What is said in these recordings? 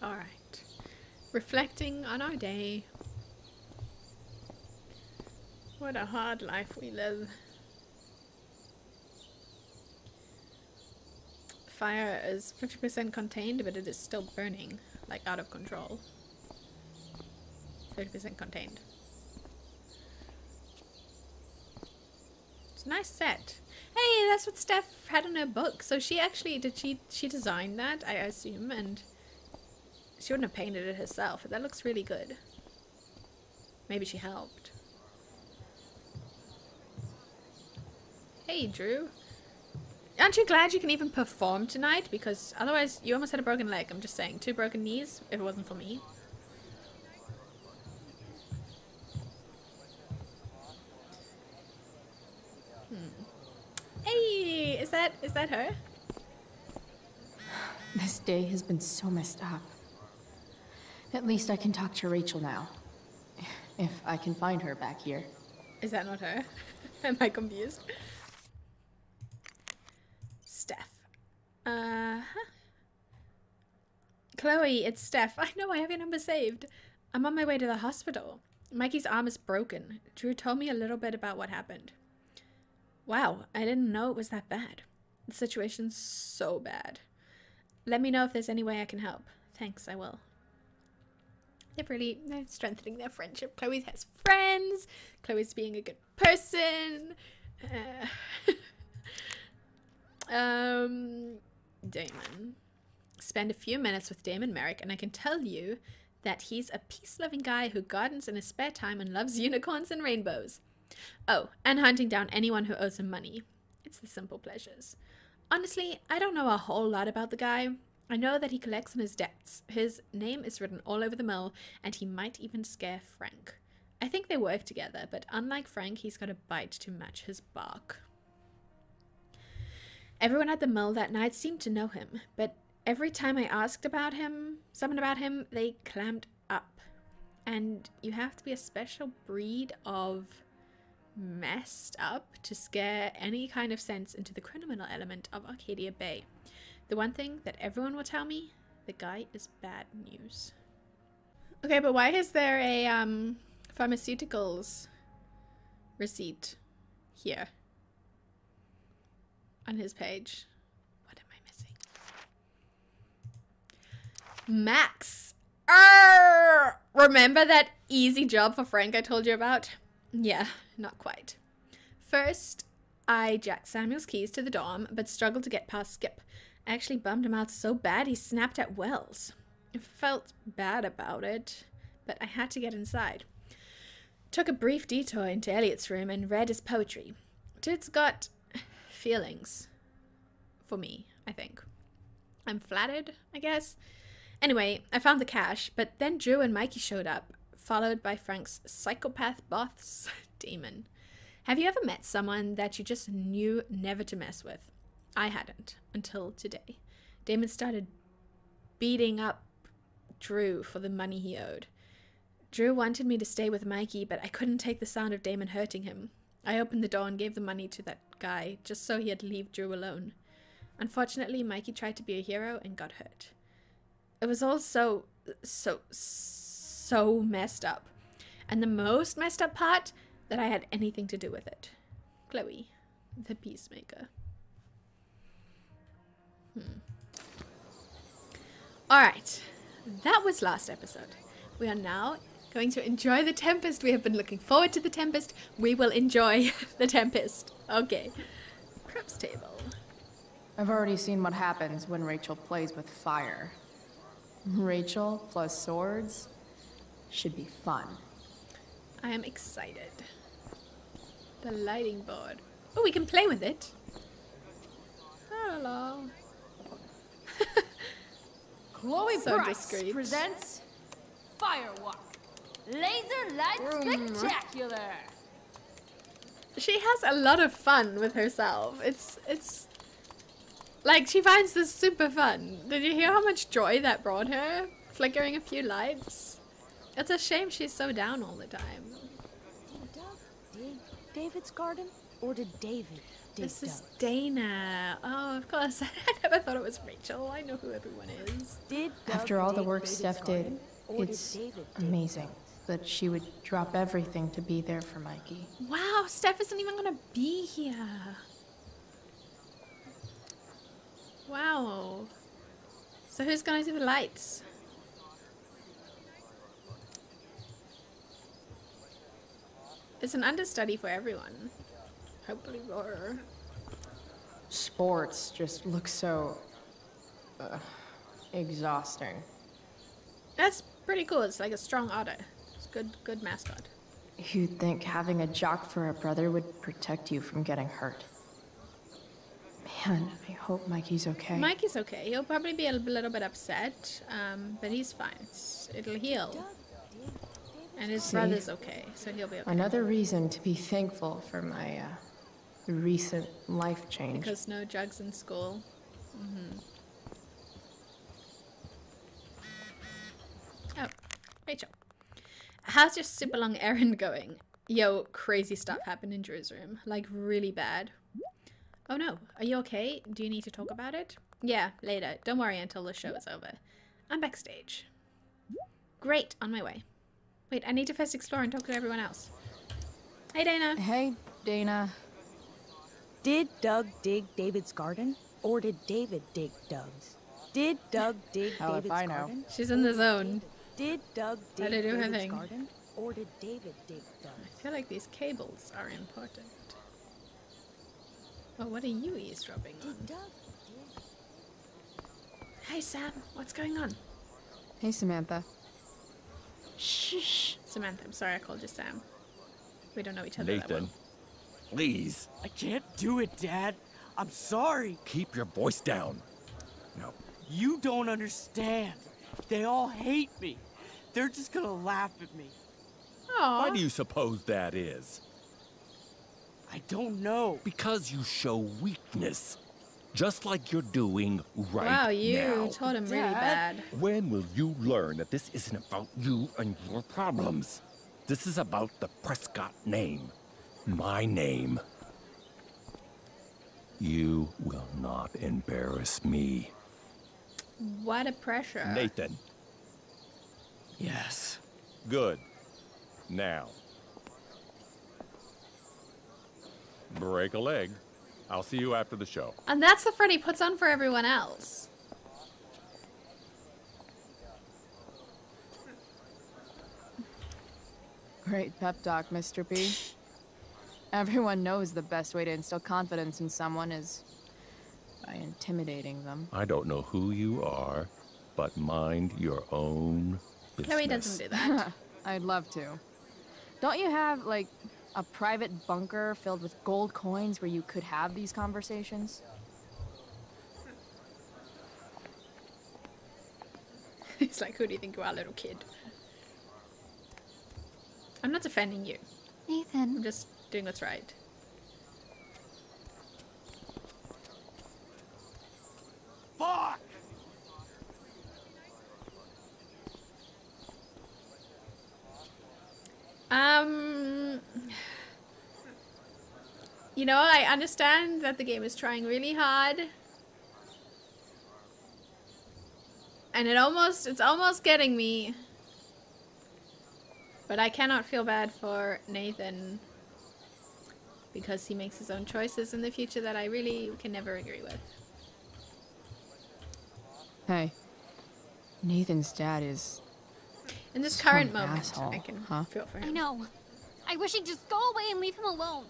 Alright. Reflecting on our day. What a hard life we live. Fire is 50% contained, but it is still burning, like out of control. 30% contained. It's a nice set. Hey, that's what Steph had in her book. So she actually, she designed that, I assume, and she wouldn't have painted it herself, but that looks really good. Maybe she helped. Hey, Drew. Aren't you glad you can even perform tonight? Because otherwise you almost had a broken leg. I'm just saying. 2 broken knees if it wasn't for me. Hey, is that her? This day has been so messed up. At least I can talk to Rachel now. If I can find her back here. Is that not her? Am I confused? Steph. Chloe, it's Steph. I know, I have your number saved. I'm on my way to the hospital. Mikey's arm is broken. Drew told me a little bit about what happened. Wow, I didn't know it was that bad. The situation's so bad. Let me know if there's any way I can help. Thanks, I will. They're strengthening their friendship. Chloe has friends. Chloe's being a good person. Damon. Spend a few minutes with Damon Merrick and I can tell you that he's a peace-loving guy who gardens in his spare time and loves unicorns and rainbows. Oh, and hunting down anyone who owes him money. It's the simple pleasures. Honestly, I don't know a whole lot about the guy. I know that he collects on his debts. His name is written all over the mill, and he might even scare Frank. I think they work together, but unlike Frank, he's got a bite to match his bark. Everyone at the mill that night seemed to know him, but every time I asked about him, something about him, they clammed up. And you have to be a special breed of messed up to scare any kind of sense into the criminal element of Arcadia Bay. The one thing that everyone will tell me, the guy is bad news. Okay, but why is there a pharmaceuticals receipt here on his page? What am I missing? Max! Remember that easy job for Frank I told you about? Yeah, not quite. First, I jacked Samuel's keys to the dorm, but struggled to get past Skip. I actually bummed him out so bad he snapped at Wells. I felt bad about it, but I had to get inside. Took a brief detour into Elliot's room and read his poetry. Dude's got feelings for me, I think. I'm flattered, I guess. Anyway, I found the cash, but then Drew and Mikey showed up, followed by Frank's psychopath boss, Damon. Have you ever met someone that you just knew never to mess with? I hadn't, until today. Damon started beating up Drew for the money he owed. Drew wanted me to stay with Mikey, but I couldn't take the sound of Damon hurting him. I opened the door and gave the money to that guy, just so he'd leave Drew alone. Unfortunately, Mikey tried to be a hero and got hurt. It was all so messed up. And the most messed up part, that I had anything to do with it. Chloe, the peacemaker. Alright, that was last episode. We are now going to enjoy the Tempest. We have been looking forward to the Tempest. We will enjoy the Tempest. Okay. Craps table. I've already seen what happens when Rachel plays with fire. Rachel plus swords should be fun. I am excited. The lighting board. Oh, we can play with it. Hello. Chloe So Bryce discreet. presents Firewalk. Laser Light Spectacular. She has a lot of fun with herself. It's like she finds this super fun. Did you hear how much joy that brought her? Flickering a few lights. It's a shame she's so down all the time. Did Doug dig David's garden? Or did David This is Dana. Oh, of course. I never thought it was Rachel. I know who everyone is. After all the work Steph did, it's amazing that she would drop everything to be there for Mikey. Wow, Steph isn't even gonna be here. Wow. So who's gonna do the lights? It's an understudy for everyone. Hopefully horror. Sports just look so exhausting. That's pretty cool. It's like a strong otter. It's good mascot. You'd think having a jock for a brother would protect you from getting hurt. Man, I hope Mikey's okay. Mikey's okay. He'll probably be a little bit upset, but he's fine. It'll heal. And his brother's okay, so he'll be okay. Another reason to be thankful for my recent life change. Because no drugs in school. Oh, Rachel. How's your super long errand going? Yo, crazy stuff happened in Drew's room. Like, really bad. Oh no, are you okay? Do you need to talk about it? Yeah, later. Don't worry until the show is over. I'm backstage. Great, on my way. Wait, I need to first explore and talk to everyone else. Hey, Dana. Hey, Dana. Did Doug dig David's garden? Or did David dig Doug's? Did Doug dig Hell if David's I know. garden? She's in the zone. Did Doug Let dig her do her David's thing. garden? Or did David dig I Doug's? feel like these cables are important. Oh, what are you eavesdropping on? Did Doug Hey, Sam. What's going on? Hey, Samantha. Shh. Samantha, I'm sorry I called you Sam. We don't know each other that well. Nathan, please, I can't do it, Dad. I'm sorry. keep your voice down. No. You don't understand. They all hate me. They're just gonna laugh at me. Why Aww. do you suppose that is? I don't know. Because you show weakness. Just like you're doing right Wow, you now. told him really bad. When will you learn that this isn't about you and your problems? This is about the Prescott name. My name. You will not embarrass me. What a pressure. Nathan. Yes. Good. Now. Break a leg. I'll see you after the show. And that's the front he puts on for everyone else. Great pep talk, Mr. P. Everyone knows the best way to instill confidence in someone is by intimidating them. I don't know who you are, but mind your own business. Chloe doesn't do that. I'd love to. Don't you have, like, a private bunker filled with gold coins where you could have these conversations? He's like, who do you think you are, little kid? I'm not defending you. Nathan. I'm just doing what's right. Fuck! You know, I understand that the game is trying really hard. And it's almost getting me. But I cannot feel bad for Nathan. Because he makes his own choices in the future that I really can never agree with. Hey, Nathan's dad is... In this Some current moment, asshole, I can huh? feel for I him. know. I wish he'd just go away and leave him alone.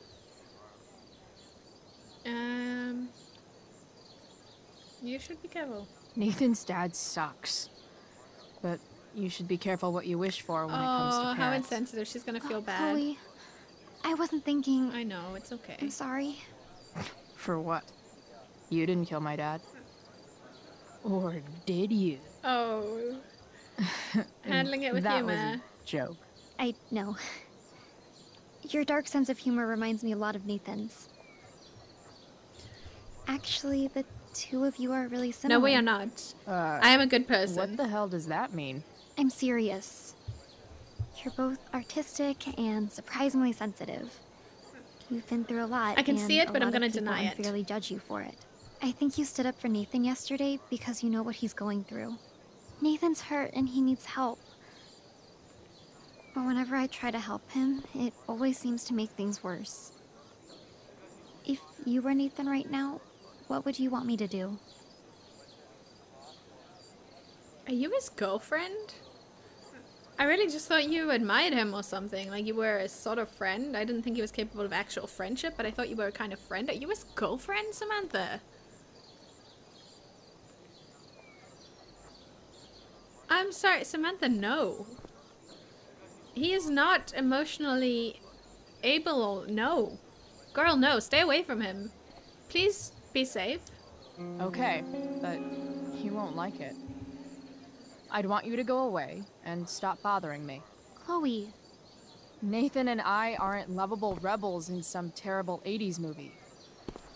You should be careful. Nathan's dad sucks. But you should be careful what you wish for when it comes to Oh, parents. how insensitive. She's gonna feel bad. Chloe, I wasn't thinking. I know, it's okay. I'm sorry. For what? You didn't kill my dad? Or did you? Oh. Handling it with that was humor. a joke. I know. Your dark sense of humor reminds me a lot of Nathan's. Actually, the two of you are really similar. No, we are not. I am a good person. What the hell does that mean? I'm serious. You're both artistic and surprisingly sensitive. You've been through a lot. I can see and it, but a I'm lot of gonna people deny it. unfairly judge you for it. I think you stood up for Nathan yesterday because you know what he's going through. Nathan's hurt and he needs help. But whenever I try to help him, it always seems to make things worse. If you were Nathan right now, what would you want me to do? Are you his girlfriend? I really just thought you admired him or something. Like you were a sort of friend. I didn't think he was capable of actual friendship, but I thought you were a kind of friend. Are you his girlfriend, Samantha? I'm sorry, Samantha, no. He is not emotionally able. No. Girl, no. Stay away from him. Please be safe. Okay, but he won't like it. I'd want you to go away and stop bothering me. Chloe. Nathan and I aren't lovable rebels in some terrible 80s movie.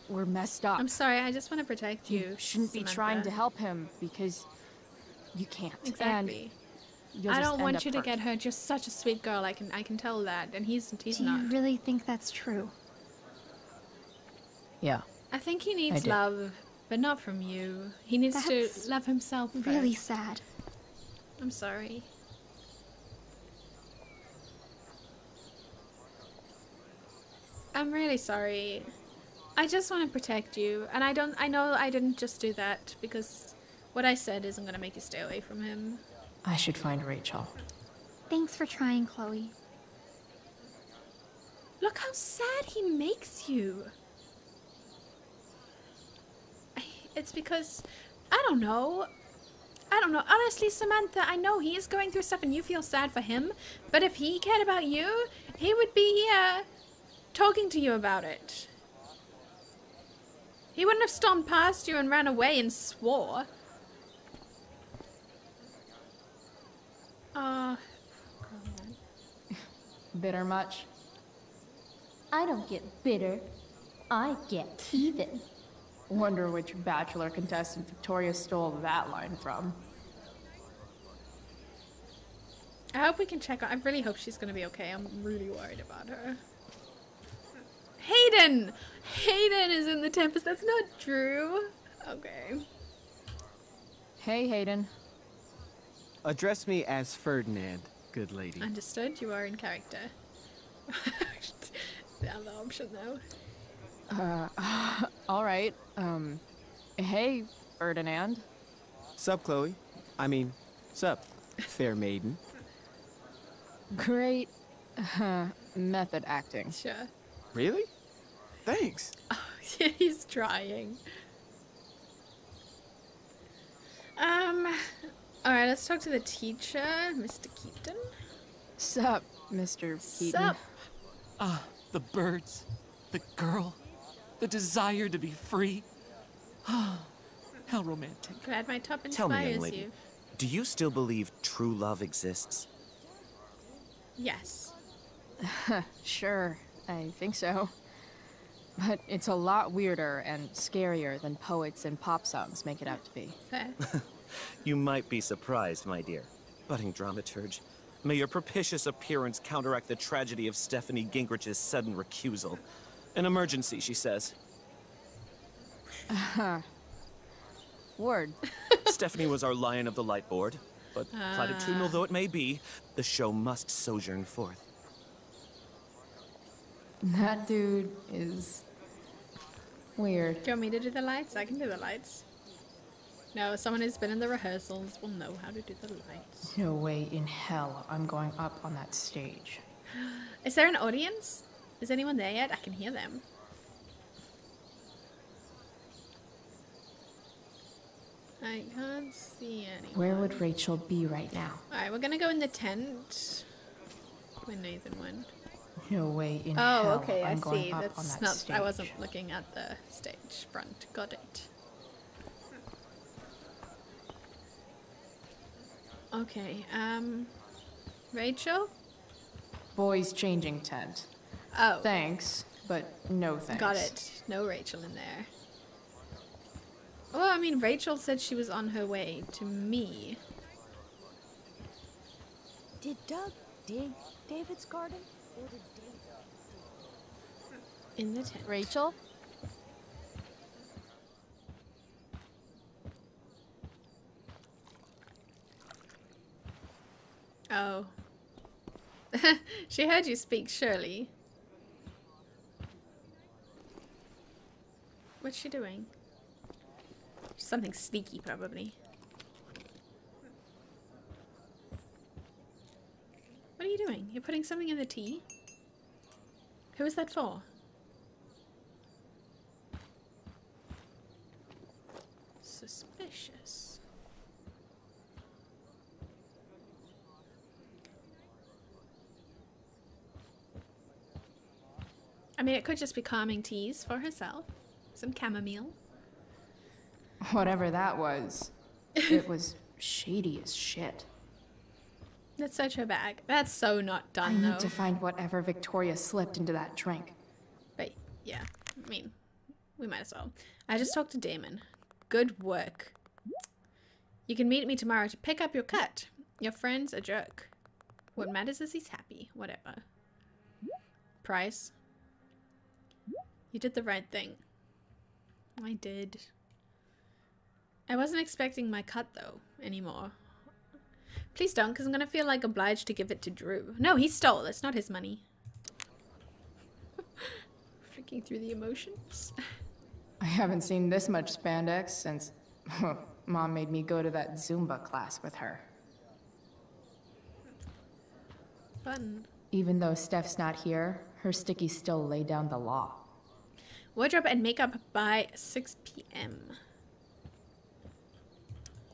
We're messed up. I'm sorry, I just want to protect you. You shouldn't be Samantha. trying to help him because you can't. Exactly. And you'll I just don't end want up you to hurt. get hurt. You're such a sweet girl. I can tell that, and he's Do not. you really think that's true? Yeah. I think he I needs do. love, but not from you. He needs That's to love himself first. Really sad. I'm sorry. I'm really sorry. I just want to protect you, and I know I didn't just do that because what I said isn't going to make you stay away from him. I should find Rachel. Thanks for trying, Chloe. Look how sad he makes you. It's because, I don't know. Honestly, Samantha, I know he is going through stuff and you feel sad for him. But if he cared about you, he would be here talking to you about it. He wouldn't have stomped past you and ran away and swore. Bitter much? I don't get bitter. I get even. Wonder which Bachelor contestant Victoria stole that line from. I hope we can check on. I really hope she's gonna be okay. I'm really worried about her. Hayden! Hayden is in the Tempest. That's not true. Okay. Hey, Hayden. Address me as Ferdinand, good lady. Understood. You are in character. The other option, though. All right. Hey, Ferdinand. Sup, Chloe? I mean, sup, fair maiden. Great method acting. Sure. Really? Thanks. Oh, he's trying. Alright, let's talk to the teacher, Mr. Keaton. Sup, Mr. Keaton. Sup? Ah, the birds, the girl, the desire to be free. How romantic. Glad my top Tell me, young inspires lady, you. do you still believe true love exists? Yes. Sure, I think so. But it's a lot weirder and scarier than poets and pop songs make it out to be. Fair. You might be surprised, my dear. Budding dramaturge, may your propitious appearance counteract the tragedy of Stephanie Gingrich's sudden recusal. An emergency, she says. Word. Stephanie was our lion of the light board, but platitudinal though it may be, the show must sojourn forth. That dude is weird. Do you want me to do the lights? I can do the lights. No, someone who's been in the rehearsals will know how to do the lights. No way in hell I'm going up on that stage. Is there an audience? Is anyone there yet? I can hear them. I can't see anyone. Where would Rachel be right now? Alright, we're gonna go in the tent. Where Nathan went. No way in Oh, hell okay, I'm I going see. up on That's that not. stage. I wasn't looking at the stage front. Got it. Okay, Rachel? Boys changing tent. Oh. Thanks, but no thanks. Got it. No Rachel in there. Well, I mean, Rachel said she was on her way to me. Did Doug dig David's garden? Or did David In the tent. Rachel? Oh. She heard you speak, surely. What's she doing? Something sneaky, probably. What are you doing? You're putting something in the tea? Who is that for? Suspicious. I mean, it could just be calming teas for herself. Some chamomile. Whatever that was, it was shady as shit. Let's search her bag. That's so not done, I though. need to find whatever Victoria slipped into that drink. But, yeah. I mean, we might as well. I just talked to Damon. Good work. You can meet me tomorrow to pick up your cut. Your friend's a jerk. What matters is he's happy. Whatever. Price. You did the right thing. I did. I wasn't expecting my cut, though, anymore. Please don't, because I'm going to feel like obliged to give it to Drew. No, he stole. It's not his money. Freaking through the emotions. I haven't seen this much spandex since Mom made me go to that Zumba class with her. Fun. Even though Steph's not here, her stickies still lay down the law. Wardrobe and makeup by 6 p.m.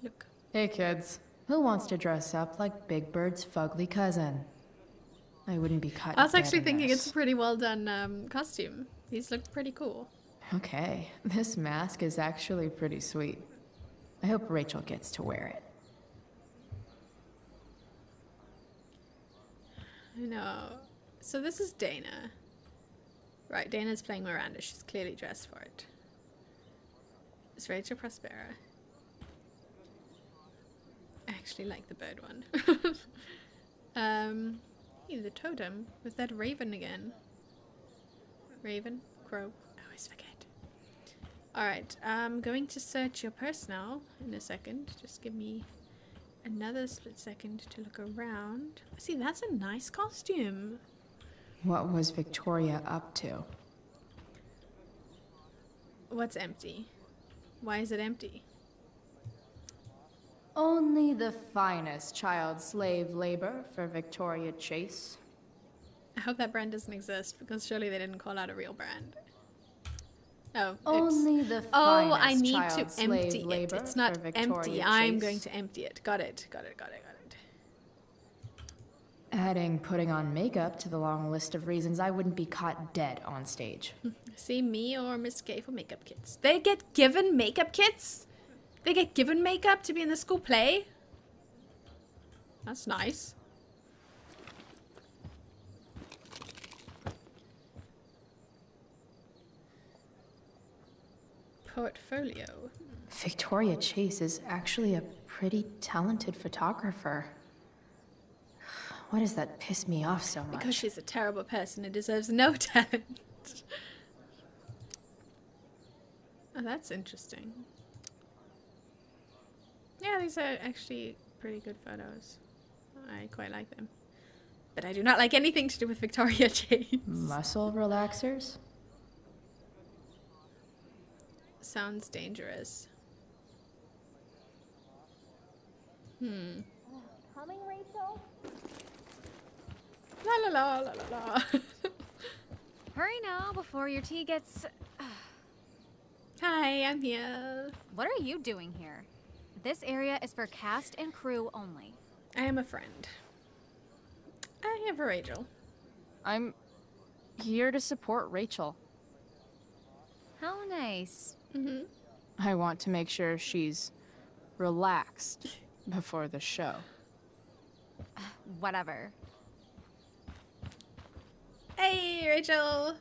Look. Hey kids, who wants to dress up like Big Bird's fugly cousin? I wouldn't be cut. I was actually thinking it's a pretty well done costume. These look pretty cool. Okay, this mask is actually pretty sweet. I hope Rachel gets to wear it. I know. So this is Dana. Right, Dana's playing Miranda. She's clearly dressed for it. It's Rachel Prospera. I actually like the bird one. Hey, the totem. Was that Raven again? Raven? Crow? I always forget. Alright, I'm going to search your purse now in a second. Just give me another split second to look around. See, that's a nice costume. What was Victoria up to? What's empty? Why is it empty? Only the finest child slave labor for Victoria Chase. I hope that brand doesn't exist because surely they didn't call out a real brand. Oh, Only the finest I need to child slave empty it. labor It's not for Victoria empty. I'm Chase. going to empty it. Got it. Got it. Got it. Got it. Adding putting on makeup to the long list of reasons I wouldn't be caught dead on stage. See, me or Miss K for makeup kits. They get given makeup kits? They get given makeup to be in the school play? That's nice. Portfolio. Victoria Chase is actually a pretty talented photographer. Why does that piss me off so much? Because she's a terrible person and deserves no talent. Oh, that's interesting. Yeah, these are actually pretty good photos. I quite like them. But I do not like anything to do with Victoria Chase. Muscle relaxers? Sounds dangerous. Coming, Rachel? La la la la la la. Hurry now before your tea gets... Hi, I'm here. What are you doing here? This area is for cast and crew only. I am a friend. I have a Rachel. I'm here to support Rachel. How nice. Mm-hmm. I want to make sure she's relaxed before the show. Whatever. Hey, Rachel.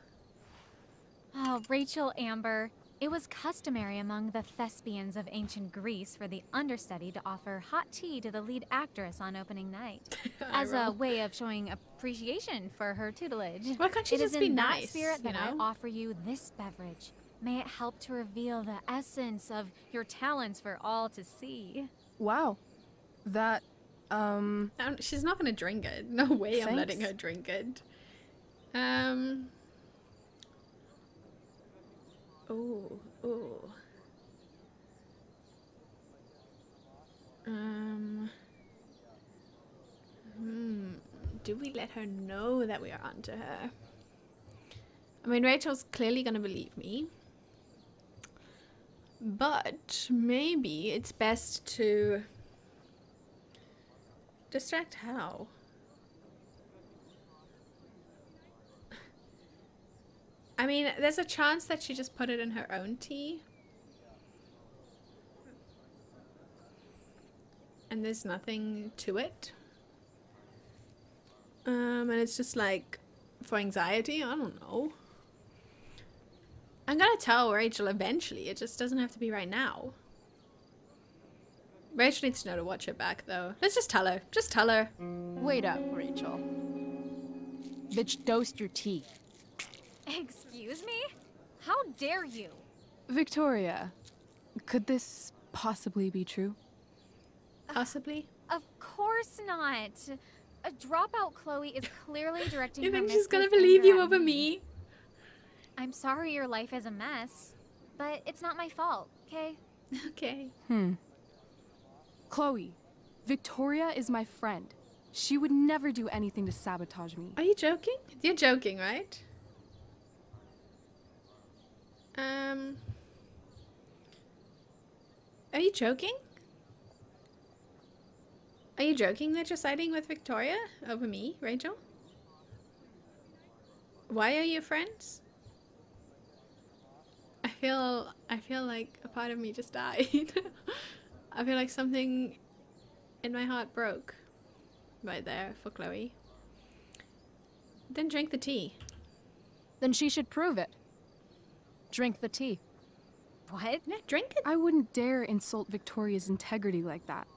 Oh, Rachel, Amber. It was customary among the thespians of ancient Greece for the understudy to offer hot tea to the lead actress on opening night, as a way of showing appreciation for her tutelage. Why can't she just be in nice, that spirit you that I know? offer you this beverage. May it help to reveal the essence of your talents for all to see. Wow. That, She's not gonna drink it. No way I'm Thanks. letting her drink it. Ooh, ooh. Do we let her know that we are onto her? I mean, Rachel's clearly gonna believe me. But maybe it's best to distract how? I mean, there's a chance that she just put it in her own tea. And there's nothing to it. And it's just like for anxiety, I don't know. I'm gonna tell Rachel eventually, it just doesn't have to be right now. Rachel needs to know to watch her back though. Let's just tell her. Just tell her. wait up, Rachel. Bitch, dosed your tea. Excuse me? How dare you? Victoria, could this possibly be true? Possibly. Of course not. A dropout Chloe is clearly directing You her think she's gonna misplaced believe anger you at over me? I'm sorry your life is a mess, but it's not my fault, okay? Okay. Chloe, Victoria is my friend. She would never do anything to sabotage me. Are you joking? You're joking, right? Are you joking? Are you joking that you're siding with Victoria over me, Rachel? Why are you friends? I feel like a part of me just died. I feel like something in my heart broke right there for Chloe. Then drink the tea. Then she should prove it. Drink the tea. What? Yeah, drink it. I wouldn't dare insult Victoria's integrity like that.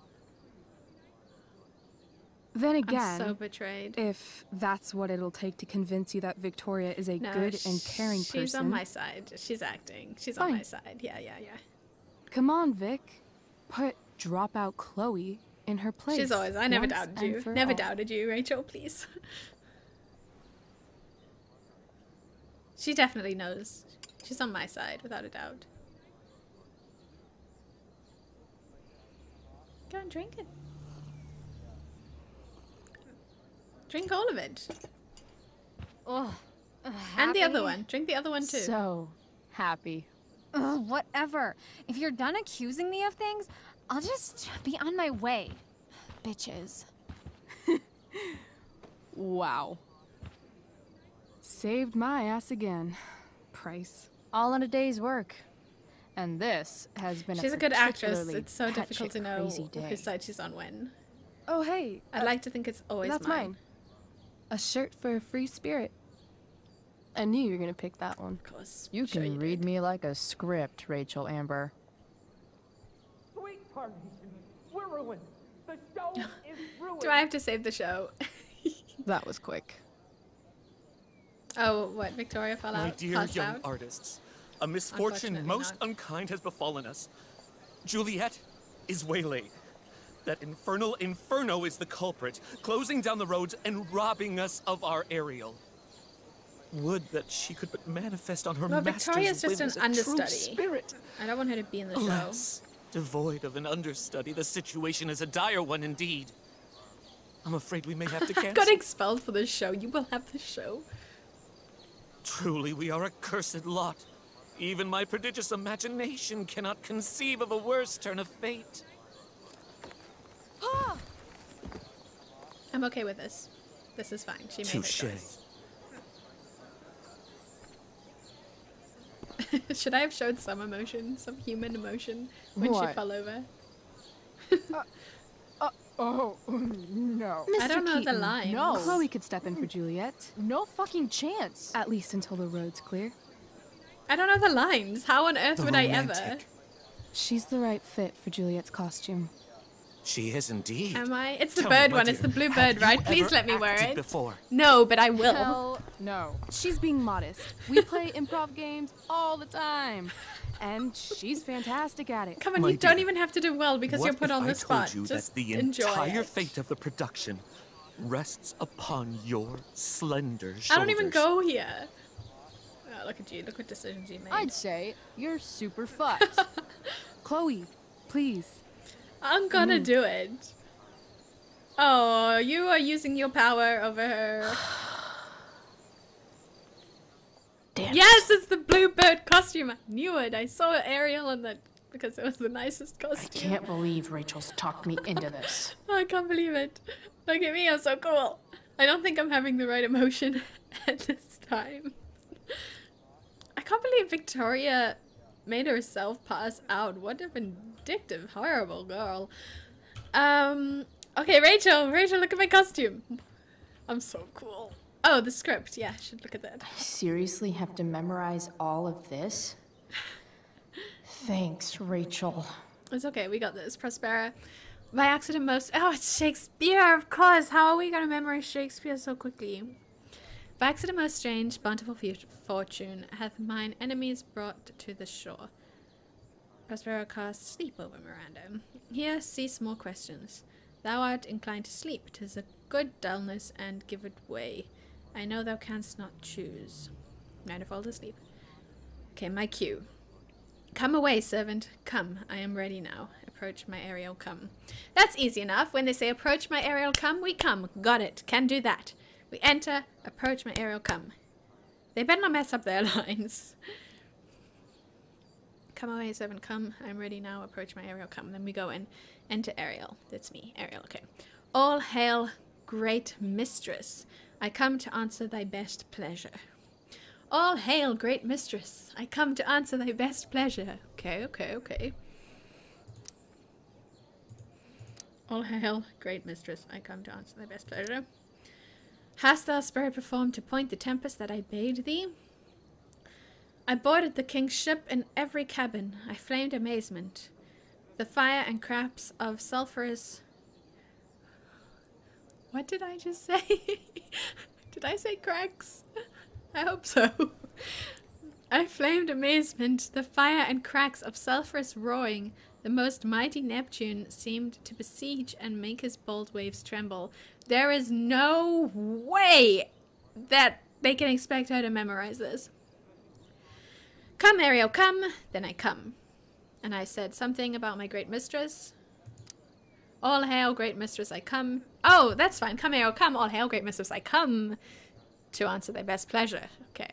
Then again, I'm so betrayed. if that's what it'll take to convince you that Victoria is a good and caring person... She's on my side. She's acting. She's Fine. on my side. Yeah. Come on, Vic. Put dropout Chloe in her place. She's always... I never once doubted and you. for Never all. doubted you, Rachel, please. She definitely knows. She's on my side, without a doubt. Go and drink it. Drink all of it. Ugh. And the other Happy? one. Drink the other one too. So happy. Ugh, whatever. If you're done accusing me of things, I'll just be on my way. Bitches. Wow. Saved my ass again. Price. All in a day's work. And this has been She's a a good actress. particularly It's so difficult to batshit know crazy day. whose side she's on when. Oh, hey. I'd like to think it's always That's mine. mine. A shirt for a free spirit. I knew you were gonna pick that one. Of course. You Sure can you read me like a script, Rachel Amber. Sweet carnation, we're ruined. The show is ruined. Do I have to save the show? That was quick. Oh, what? Victoria fell My out? dear Passed young out? artists, a misfortune Unfortunately most not. unkind has befallen us. Juliet is waylaid. That infernal inferno is the culprit, closing down the roads and robbing us of our Ariel. Would that she could but manifest on her Well, master's Victoria's just whims an a true understudy. spirit. I don't want her to be in the show. Alas, devoid of an understudy, the situation is a dire one indeed. I'm afraid we may have to cancel. Got expelled for the show. You will have the show. Truly, we are a cursed lot. Even my prodigious imagination cannot conceive of a worse turn of fate. I'm okay with this. This is fine. She made her Touché. choice. Should I have showed some emotion, some human emotion, when she What? fell over? Oh, no. I don't know the line. No. Chloe could step in for Juliet. No fucking chance. At least until the road's clear. I don't know the lines. How on earth would I ever? She's the right fit for Juliet's costume. She is indeed. Am I? It's the Tell me, bird my one. dear, It's the blue have bird, you right? Please ever let me wear acted it. before? No, but I will. Hell no. She's being modest. We play improv games all the time. And she's fantastic at it. Come on, My you don't dear, even have to do well because What you're put if on I the spot. told you Just that the enjoy entire it. fate of the production rests upon your slender shoulders? I don't even go here. Oh, look at you. Look what decisions you made. I'd say you're super fucked. Chloe, please. I'm gonna do it. Oh, you are using your power over her. Damn. Yes, it's the bluebird costume. I knew it. I saw Ariel in that because it was the nicest I costume. can't believe Rachel's talked me into this. I can't believe it. Look at me, I'm so cool. I don't think I'm having the right emotion at this time. I can't believe Victoria made herself pass out. What a vindictive, horrible girl. Okay, Rachel, look at my costume. I'm so cool. Oh, the script. Yeah, I should look at that. I seriously have to memorize all of this? Thanks, Rachel. It's okay, we got this. Prospera. By accident most... Oh, it's Shakespeare, of course. How are we going to memorize Shakespeare so quickly? By accident most strange, bountiful fortune hath mine enemies brought to the shore. Prospero cast sleep over Miranda. Here cease more questions. Thou art inclined to sleep. 'Tis a good dullness, and give it way. I know thou canst not choose. Neither fall to sleep. Okay, my cue. Come away, servant. Come, I am ready now. Approach my Ariel, come. That's easy enough. When they say approach my Ariel, come, we come. Got it. Can do that. We enter. Approach my Ariel, come. They better not mess up their lines. Come away, servant, come. I'm ready now. Approach my Ariel, come. Then we go in. Enter Ariel. That's me. Ariel, okay. All hail, great mistress. I come to answer thy best pleasure. All hail, great mistress. I come to answer thy best pleasure. Okay. All hail, great mistress. I come to answer thy best pleasure. Hast thou spirit performed to point the tempest that I bade thee? I boarded the king's ship in every cabin. I flamed amazement. The fire and cracks of sulphurous... What did I just say? Did I say cracks? I hope so. I flamed amazement. The fire and cracks of sulphurous roaring. The most mighty Neptune seemed to besiege and make his bold waves tremble. There is no way that they can expect her to memorize this. Come, Ariel, come. Then I come. And I said something about my great mistress. All hail, great mistress, I come. Oh, that's fine. Come, Ariel, come. All hail, great mistress, I come. To answer thy best pleasure. Okay.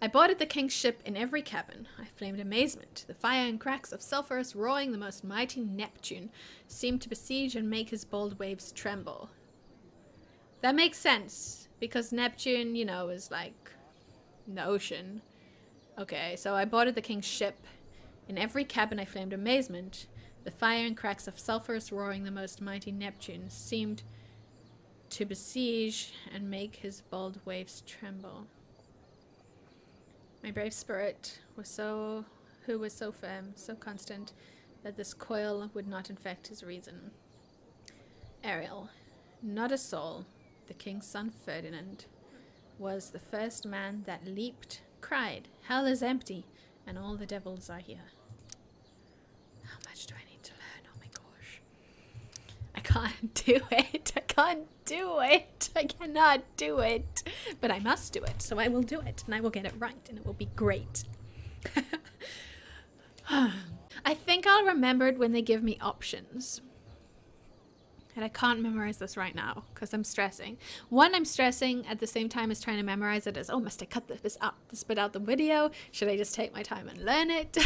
I boarded the king's ship in every cabin. I flamed amazement. The fire and cracks of sulphurous roaring, the most mighty Neptune seemed to besiege and make his bold waves tremble. That makes sense, because Neptune, you know, is like in the ocean. Okay, so I boarded the king's ship. In every cabin I flamed amazement. The fire and cracks of sulphurous roaring, the most mighty Neptune seemed to besiege and make his bold waves tremble. My brave spirit who was so firm, so constant, that this coil would not infect his reason. Ariel, not a soul, the king's son Ferdinand, was the first man that leaped, cried, hell is empty, and all the devils are here. How much do I need to learn? Oh my gosh. I can't do it. I cannot do it. But I must do it, so I will do it, and I will get it right, and it will be great. I think I'll remember it when they give me options. And I can't memorize this right now, because I'm stressing. One, I'm stressing at the same time as trying to memorize it as, oh, must I cut this bit out the video? Should I just take my time and learn it?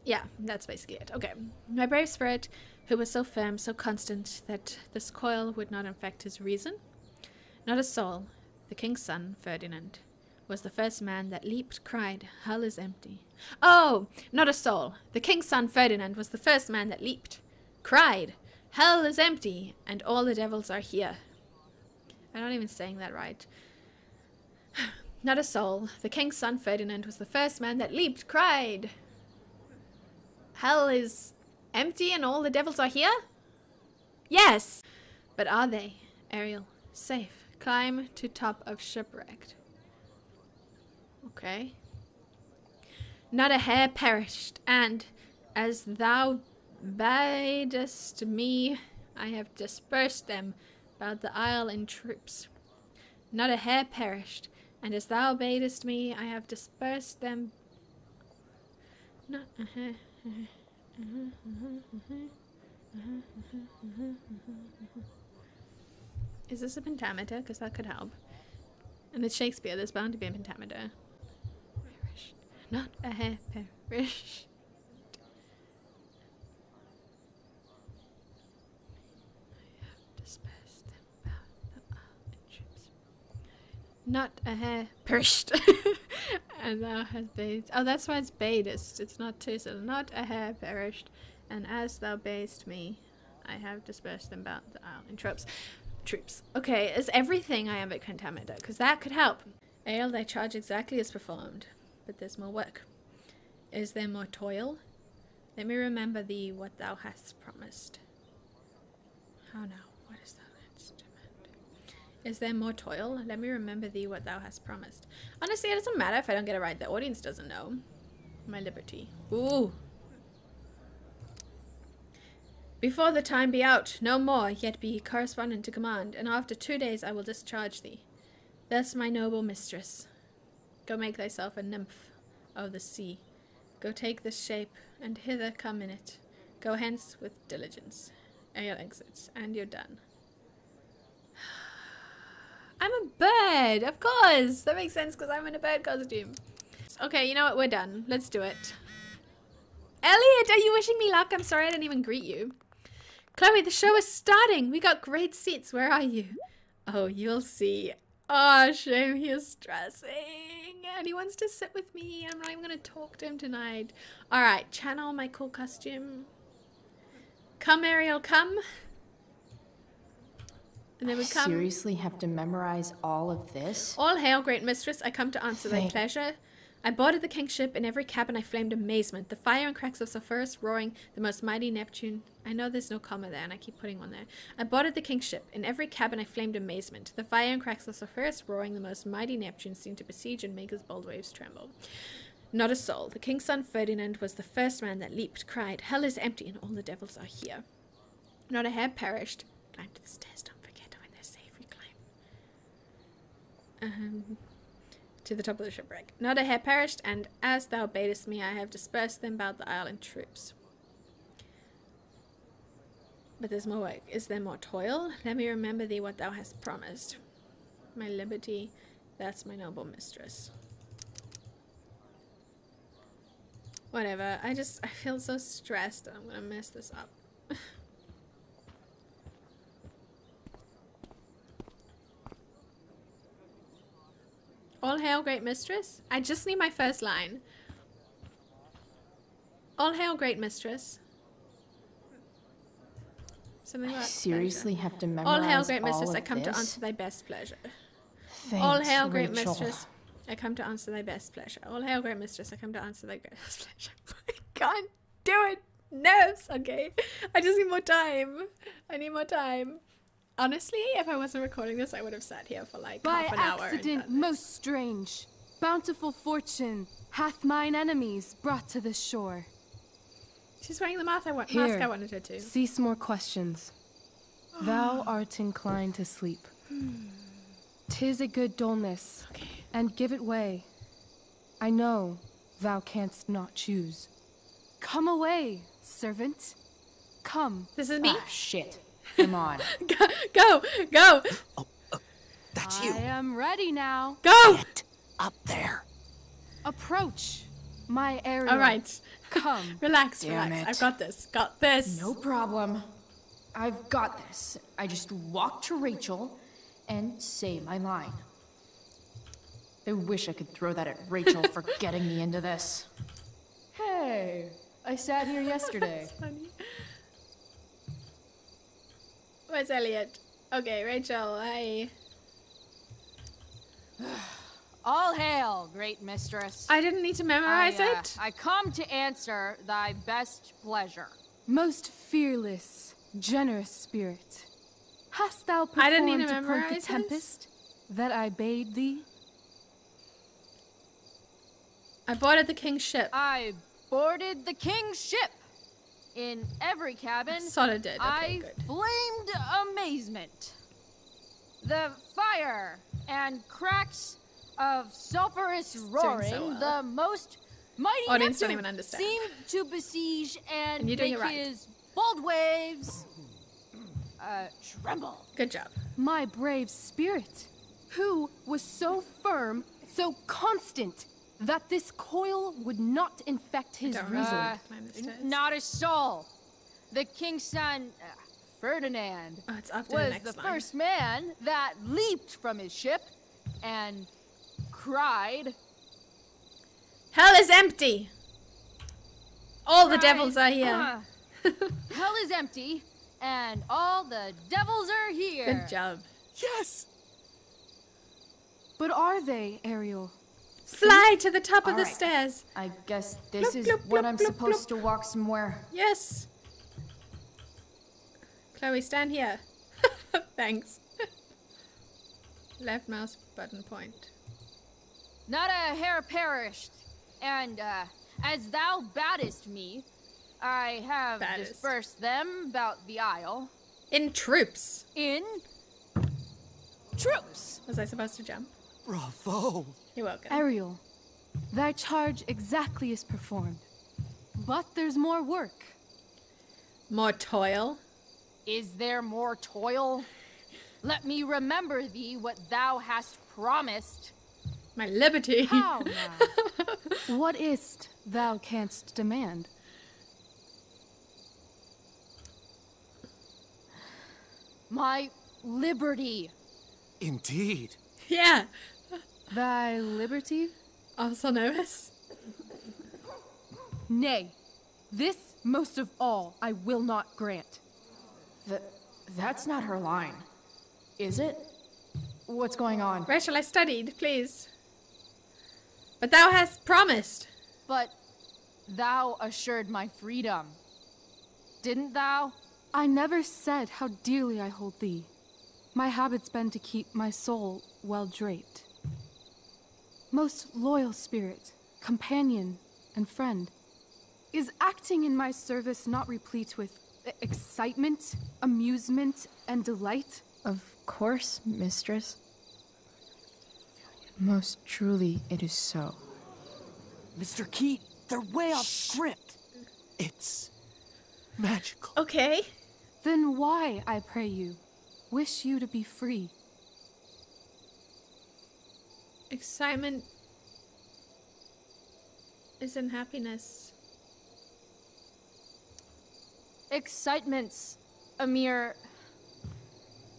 Yeah, that's basically it. Okay. My brave spirit, who was so firm, so constant, that this coil would not infect his reason. Not a soul, the king's son, Ferdinand, was the first man that leaped, cried, hell is empty. Oh, not a soul. The king's son, Ferdinand, was the first man that leaped, cried, Hell is empty, and all the devils are here. I'm not even saying that right. Not a soul. The king's son Ferdinand was the first man that leaped, cried. Hell is empty and all the devils are here? Yes! But are they, Ariel? Safe. Climb to top of shipwrecked. Okay. Not a hair perished, and as thou badest me, I have dispersed them about the isle in troops. Not a hair perished, and as thou badest me, I have dispersed them. Not a hair. Is this a pentameter? Because that could help. And it's Shakespeare, there's bound to be a pentameter. Perished. Not a hair perished. I have dispersed them about the isle in troops. Not a hair perished. And thou hast bathed. Oh, that's why it's badest. It's not two, so not a hair perished. And as thou badest me, I have dispersed them about the isle in troops. Okay, is everything I am at pentameter? Because that could help. Ale, they charge exactly as performed, but there's more work. Is there more toil? Let me remember thee what thou hast promised. How now? What is that instrument? Is there more toil? Let me remember thee what thou hast promised. Honestly, it doesn't matter if I don't get it right. The audience doesn't know. My liberty. Ooh. Before the time be out, no more, yet be correspondent to command, and after 2 days I will discharge thee. Thus, my noble mistress, go make thyself a nymph of the sea. Go take this shape, and hither come in it. Go hence with diligence. Ale exits, and you're done. I'm a bird, of course! That makes sense because I'm in a bird costume. Okay, you know what? We're done. Let's do it. Elliot, are you wishing me luck? I'm sorry I didn't even greet you. Chloe, the show is starting. We got great seats. Where are you? Oh, you'll see. Oh, shame he is stressing. And he wants to sit with me. I'm not even going to talk to him tonight. Alright, channel my cool costume. Come, Ariel, come. And then we come. Seriously have to memorize all of this? All hail, great mistress. I come to answer thy pleasure. I boarded the king's ship. In every cabin I flamed amazement. The fire and cracks of sulphurous roaring, the most mighty Neptune. I know there's no comma there, and I keep putting one there. I boarded the king's ship. In every cabin I flamed amazement. The fire and cracks of sulphurous roaring, the most mighty Neptune seemed to besiege and make his bold waves tremble. Not a soul. The king's son Ferdinand was the first man that leaped, cried, hell is empty and all the devils are here. Not a hair perished. Climb to the stairs, don't forget. When they're safe, we climb. To the top of the shipwreck. Not a hair perished, and as thou badest me, I have dispersed them about the isle in troops. But there's more work. Is there more toil? Let me remember thee what thou hast promised. My liberty, that's my noble mistress. Whatever. I feel so stressed that I'm gonna mess this up. All hail, great mistress. I just need my first line. All hail, great mistress. Something about seriously pleasure. Have to memorize all hail, great mistress. all I come this? to answer thy best pleasure. Thanks, all hail, great Rachel. mistress. I come to answer thy best pleasure. All hail, great mistress. I come to answer thy best pleasure. I can't do it. Nerves. Okay. I just need more time. I need more time. Honestly, if I wasn't recording this, I would have sat here for like half an hour. By accident most strange, bountiful fortune hath mine enemies brought to this shore. She's wearing the mask I wanted her to. Cease more questions. Thou art inclined to sleep. 'Tis a good dullness, and give it way. I know thou canst not choose. Come away, servant. Come. This is me? Ah, shit. Come on. Go! Go! Oh, that's you. I am ready now. Go! Get up there. Approach, my Ariel. All right. Come. Relax, Damn relax. it. I've got this. Got this. No problem. I've got this. I just walk to Rachel and say my line. I wish I could throw that at Rachel for getting me into this. Hey, I sat here yesterday. That's funny. Where's Elliot? Okay, Rachel, I All hail, great mistress. didn't need to memorize it. I come to answer thy best pleasure. Most fearless, generous spirit, hast thou I didn't need performed to to purge memorize the tempest that I bade thee? I boarded the king's ship. I boarded the king's ship. In every cabin, Sorta did. Okay, I good. flamed amazement. The fire and cracks of sulphurous roaring, so well. the most mighty Audience don't Neptune even understand. seemed to besiege and you're doing make it right. his bold waves tremble. Good job. My brave spirit, who was so firm, so constant, that this coil would not infect his reason. Not a soul. The king's son, Ferdinand, Oh, it's after the was next the line. first man that leaped from his ship and cried, Hell is empty. All the devils are here. Hell is empty, and all the devils are here. Good job. Yes! But are they, Ariel? Fly to the top of the Alright. stairs. I guess this Bloop, is bloop, when bloop, I'm bloop, supposed bloop. to walk somewhere. Yes. Chloe, stand here. Thanks. Left mouse button point. Not a hair perished, and as thou baddest me, I have Baddest. dispersed them about the isle. In troops. In troops. Was I supposed to jump? Bravo! You're welcome. Ariel, thy charge exactly is performed. But there's more work. More toil. Is there more toil? Let me remember thee what thou hast promised. My liberty. How now? What is't thou canst demand? My liberty. Indeed. Yeah. Thy liberty? Also nervous. Nay, this most of all I will not grant. That's not her line. Is it? What's going on? Rachel, I studied, please. But thou hast promised. But thou assured my freedom. Didn't thou? I never said how dearly I hold thee. My habit's been to keep my soul well draped. Most loyal spirit, companion, and friend, is acting in my service not replete with excitement, amusement, and delight? Of course, mistress. Most truly it is so. Mr. Keat, they're way off script. It's magical. Okay. Then why, I pray you, wish you to be free? Excitement isn't happiness. Excitement's a mere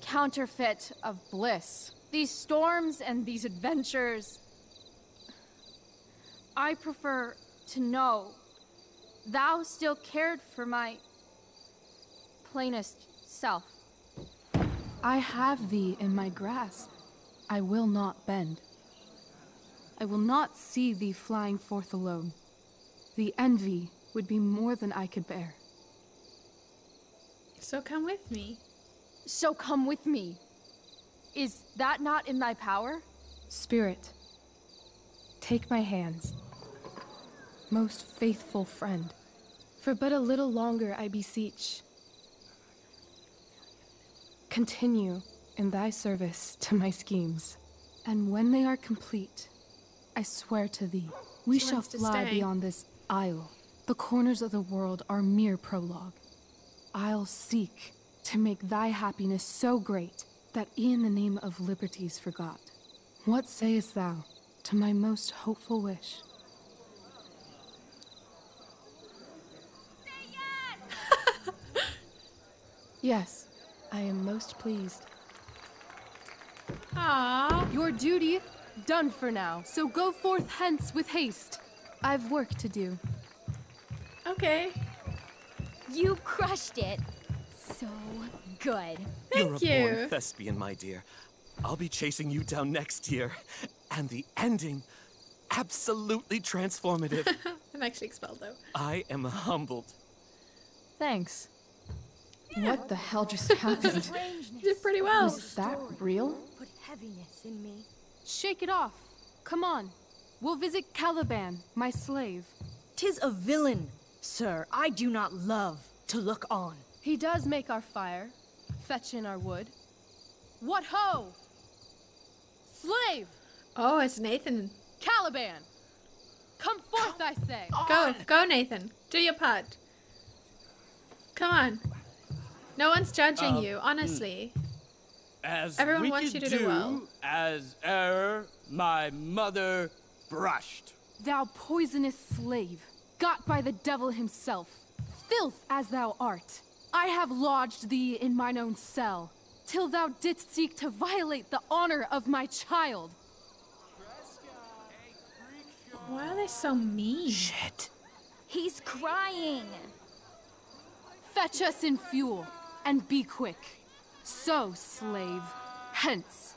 counterfeit of bliss. These storms and these adventures, I prefer to know thou still cared for my plainest self. I have thee in my grasp. I will not bend. I will not see thee flying forth alone. The envy would be more than I could bear. So come with me. So come with me. Is that not in thy power? Spirit, take my hands. Most faithful friend, for but a little longer I beseech. Continue in thy service to my schemes, and when they are complete, I swear to thee, we She shall wants to fly stay. beyond this isle. The corners of the world are mere prologue. I'll seek to make thy happiness so great that e'en the name of liberty's forgot. What sayest thou to my most hopeful wish? Yes, I am most pleased. Aww. Your duty done for now, so go forth hence with haste. I've work to do. Okay. You crushed it. so good. You're a Thank you. born thespian, my dear. I'll be chasing you down next year. And the ending, absolutely transformative. I'm actually expelled, though. I am humbled. Thanks. What the hell just happened? You did pretty well. Was that real? Put heaviness in me. Shake it off. Come on. We'll visit Caliban, my slave. 'Tis a villain, sir. I do not love to look on. He does make our fire, fetch in our wood. What ho! Slave! Oh, it's Nathan. Caliban! Come forth, I say! Go, Nathan. Do your part. Come on. No one's judging you, honestly. As Everyone we wants could you to do well. As my mother brushed. Thou poisonous slave, got by the devil himself, filth as thou art, I have lodged thee in mine own cell, till thou didst seek to violate the honor of my child. Why are they so mean? Shit. He's crying. Fetch us in fuel, and be quick. So, slave, hence.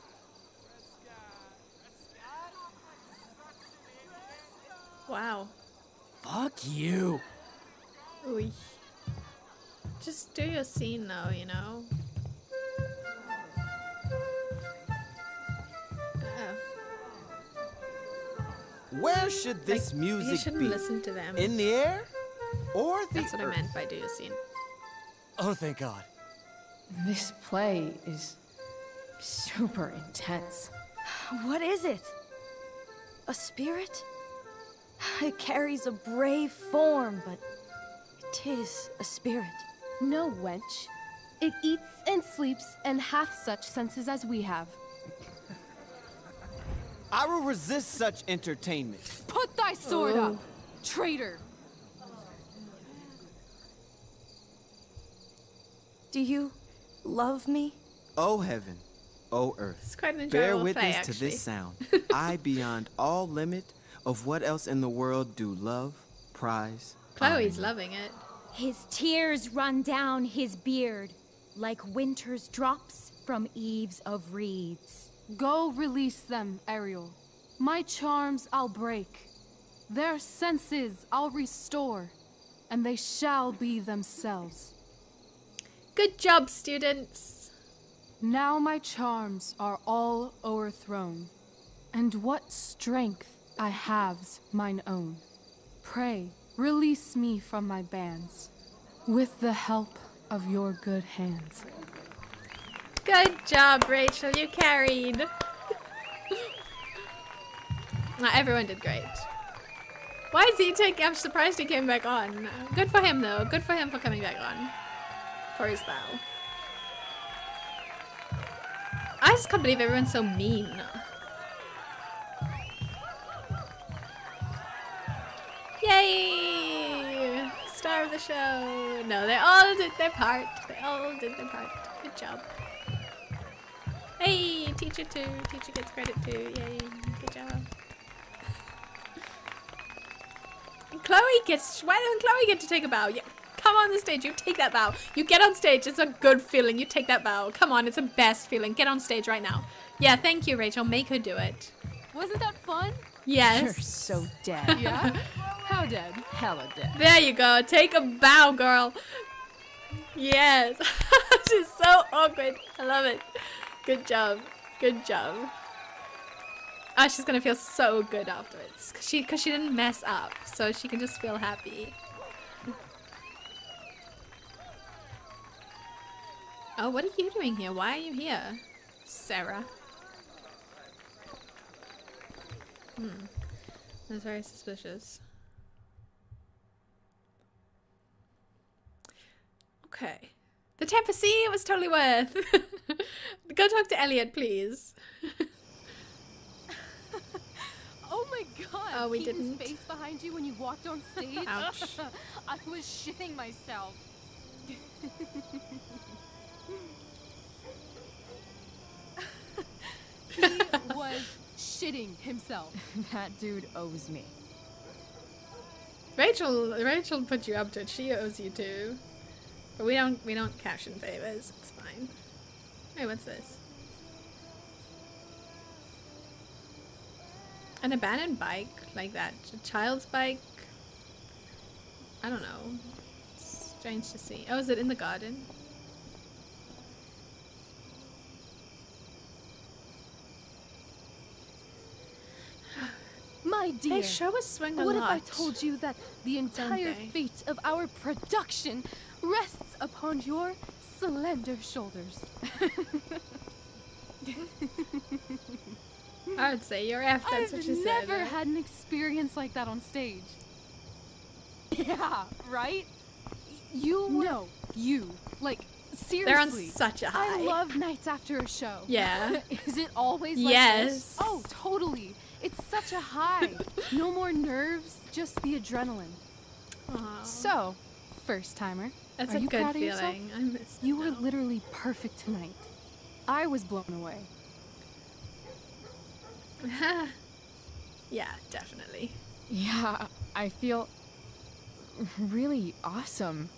Wow. Fuck you. Ooh. Just do your scene, though, you know? Where should this You music shouldn't be? listen to them. In the air? Or the That's what I meant by do your scene. Oh, thank God. This play is super intense. What is it? A spirit? It carries a brave form, but 'tis a spirit. No, wench. It eats and sleeps and hath such senses as we have. I will resist such entertainment. Put thy sword up, traitor! Do you love me? O heaven, O earth, It's quite an bear enjoyable witness play, to actually. this sound. I, beyond all limit of what else in the world do love, prize, Chloe's honor. loving it. His tears run down his beard like winter's drops from eaves of reeds. Go release them, Ariel. My charms I'll break. Their senses I'll restore, and they shall be themselves. Good job, students. Now my charms are all o'erthrown, and what strength I have's mine own. Pray, release me from my bands, with the help of your good hands. Good job, Rachel. You carried. Everyone did great. Why is he I'm surprised he came back on. Good for him, though. Good for him for coming back on. For his bow. I just can't believe everyone's so mean. Yay! Star of the show. No, they all did their part. They all did their part. Good job. Hey, teacher too. Teacher gets credit too. Yay. Good job. And Chloe gets. Why doesn't Chloe get to take a bow? Yeah, come on the stage. You take that bow. You get on stage. It's a good feeling. You take that bow. Come on, it's the best feeling. Get on stage right now. Yeah, thank you, Rachel. Make her do it. Wasn't that fun? Yes. You're so dead. Yeah? How dead? Hella dead. There you go. Take a bow, girl. Yes. She's so awkward. I love it. Good job. Good job. Oh, she's gonna feel so good afterwards. Cause she didn't mess up. So she can just feel happy. Oh, what are you doing here? Why are you here, Sarah? That's very suspicious. Okay. The Tempest it was totally worth. Go talk to Elliot, please. Oh my god! Oh, we Keaton's didn't. face behind you when you walked on stage? Ouch. I was shitting myself. He was shitting himself. That dude owes me. Rachel put you up to it. She owes you too. But we don't caption favors. It's fine. Hey, what's this? An abandoned bike like that. A child's bike. I don't know. Strange to see. Oh, is it in the garden? My dear, They show us swing a what lot. if I told you that the entire they? fate of our production rests upon your slender shoulders? I would say you're F, that's what you said. I've never had an experience like that on stage. Yeah, right? You No, you. Like, seriously. They're on such a high. I love nights after a show. Yeah. Is it always like Yes. this? Oh, totally. It's such a high. No more nerves, just the adrenaline. Aww. So, first timer, That's are a you good proud of yourself? feeling. I miss You were literally perfect tonight. I was blown away. Yeah, definitely. Yeah, I feel really awesome.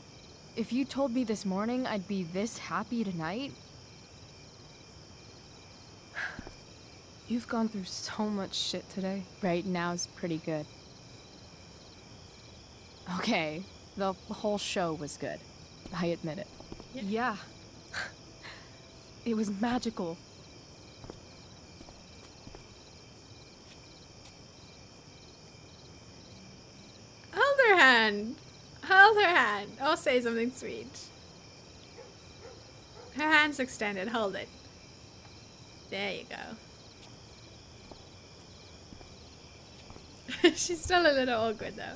If you told me this morning I'd be this happy tonight. You've gone through so much shit today. Right now's pretty good. Okay, the whole show was good. I admit it. Yeah. It was magical. Hold her hand. Hold her hand. I'll say something sweet. Her hand's extended. Hold it. There you go. She's still a little awkward though.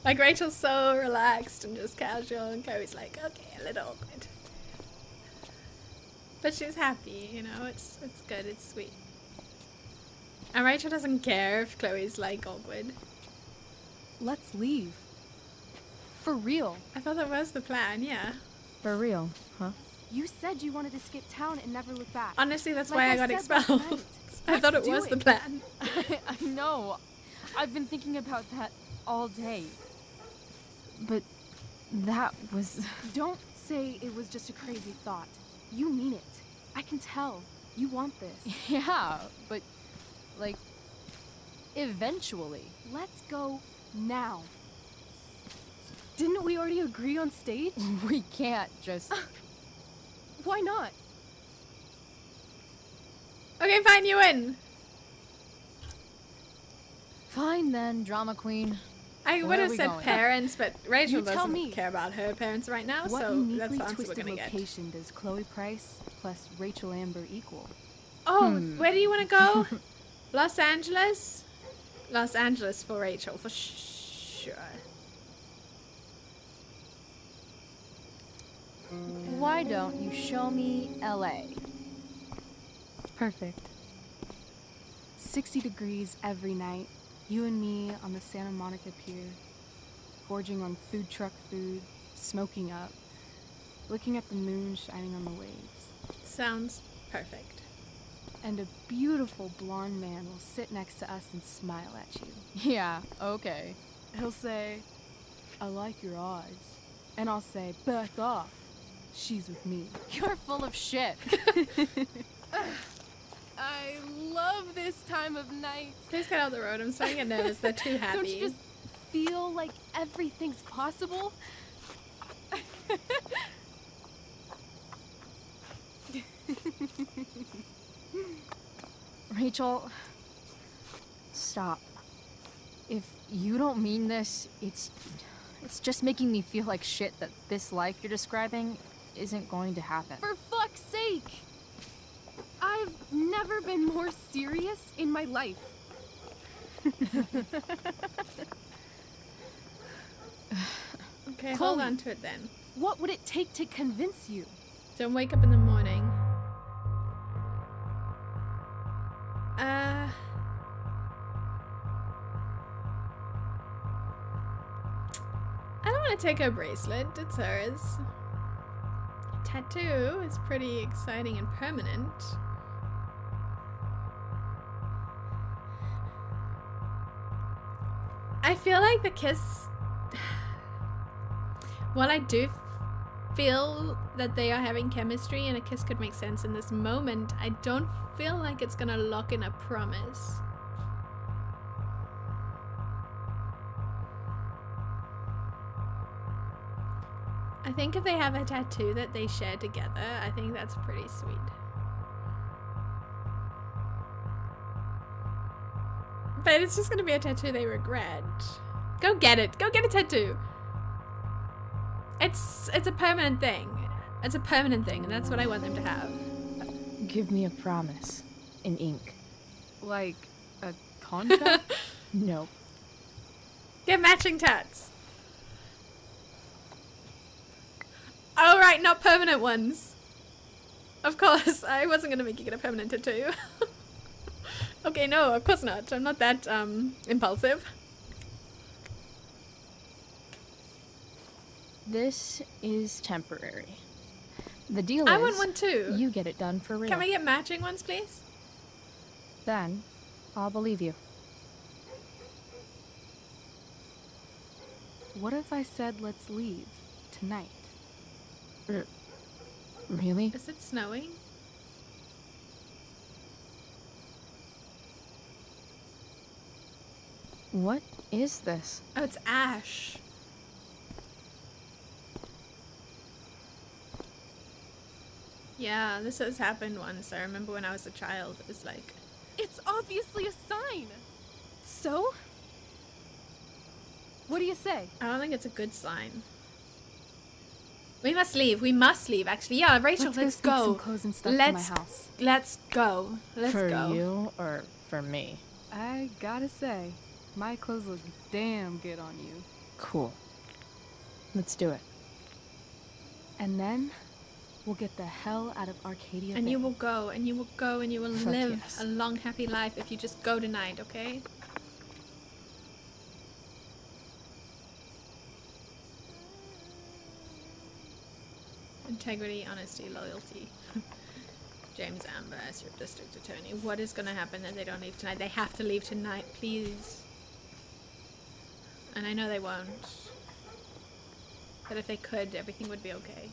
Like Rachel's so relaxed and just casual, and Chloe's like, okay, a little awkward. But she's happy, you know. It's good. It's sweet. And Rachel doesn't care if Chloe's like awkward. Let's leave. For real. I thought that was the plan. Yeah. For real, huh? You said you wanted to skip town and never look back. Honestly, that's Like why I I got said last expelled. night. I thought it Let's do was the it. plan. I know. I've been thinking about that all day. But that was... Don't say it was just a crazy thought. You mean it. I can tell. You want this. Yeah, but, like, eventually. Let's go now. Didn't we already agree on stage? We can't just... Why not? Okay, fine, you win. Fine then, drama queen. I would Where are have we said going? parents, but Rachel You tell doesn't me. care about her parents right now, What so uniquely that's the answer we're twisted gonna get. location does Chloe Price plus Rachel Amber equal? Oh, where do you want to go? Los Angeles? Los Angeles for Rachel, for sure. Why don't you show me LA? Perfect. 60 degrees every night. You and me on the Santa Monica Pier, gorging on food truck food, smoking up, looking at the moon shining on the waves. Sounds perfect. And a beautiful blonde man will sit next to us and smile at you. Yeah, okay. He'll say, I like your eyes. And I'll say, back off. She's with me. You're full of shit. I love this time of night. Please get out the road. I'm starting to get nervous. They're too happy. Don't you just feel like everything's possible? Rachel, stop. If you don't mean this, it's just making me feel like shit that this life you're describing isn't going to happen. For fuck's sake! I've never been more serious in my life. Okay, hold Chloe, on to it then. What would it take to convince you? Don't wake up in the morning. I don't want to take her bracelet. It's hers. Tattoo is pretty exciting and permanent. I feel like the kiss... Well, I do feel that they are having chemistry and a kiss could make sense in this moment. I don't feel like it's gonna lock in a promise. I think if they have a tattoo that they share together, I think that's pretty sweet. But it's just gonna be a tattoo they regret. Go get it. Go get a tattoo. It's a permanent thing. It's a permanent thing, and that's what I want them to have. Give me a promise. In ink. Like a contract? No. Get matching tats. Oh right, not permanent ones. Of course, I wasn't gonna make you get a permanent tattoo. Okay, no, of course not. I'm not that impulsive. This is temporary. The deal I is, want one too. you get it done for real. Can we get matching ones, please? Then, I'll believe you. What if I said let's leave tonight? Really? Is it snowing? What is this? Oh, it's ash. Yeah, this has happened once. I remember when I was a child. It was like... It's obviously a sign! So? What do you say? I don't think it's a good sign. We must leave. We must leave, actually. Yeah, Rachel, let's go. Some clothes and stuff for my house. Let's go. Let's for go. For you or for me? I gotta say, my clothes look damn good on you. Cool. Let's do it. And then, we'll get the hell out of Arcadia And Bay. you will go, and you will go, and you will Fuck live yes. a long, happy life if you just go tonight, okay? Integrity, honesty, loyalty. James Amber as your district attorney. What is going to happen that they don't leave tonight? They have to leave tonight, please. And I know they won't. But if they could, everything would be okay.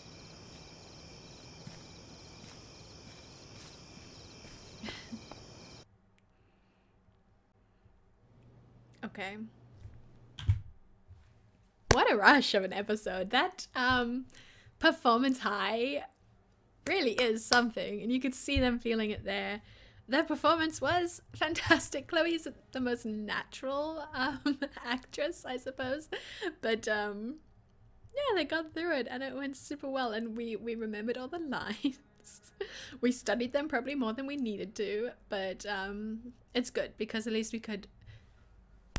Okay. What a rush of an episode. That, performance high really is something, and you could see them feeling it there. Their performance was fantastic. Chloe is the most natural actress, I suppose, but yeah, they got through it and it went super well, and we remembered all the lines. We studied them probably more than we needed to, but it's good because at least we could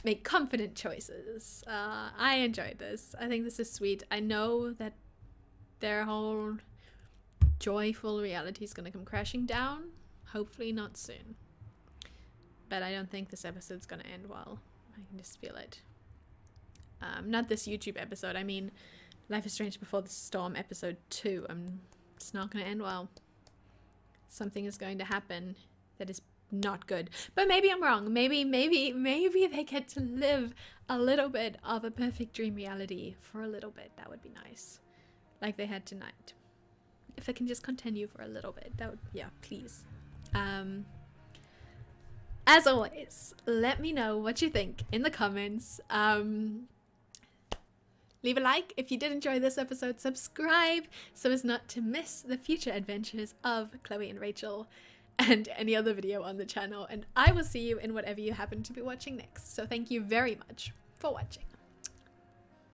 make confident choices. I enjoyed this. I think this is sweet. I know that their whole joyful reality is going to come crashing down. Hopefully not soon. But I don't think this episode's going to end well. I can just feel it. Not this YouTube episode. I mean, Life is Strange Before the Storm episode 2. It's not going to end well. Something is going to happen that is not good. But maybe I'm wrong. Maybe they get to live a little bit of a perfect dream reality for a little bit. That would be nice. Like they had tonight. If it can just continue for a little bit, that would, yeah, please. As always, let me know what you think in the comments. Leave a like if you did enjoy this episode. Subscribe so as not to miss the future adventures of Chloe and Rachel and any other video on the channel. And I will see you in whatever you happen to be watching next. So thank you very much for watching.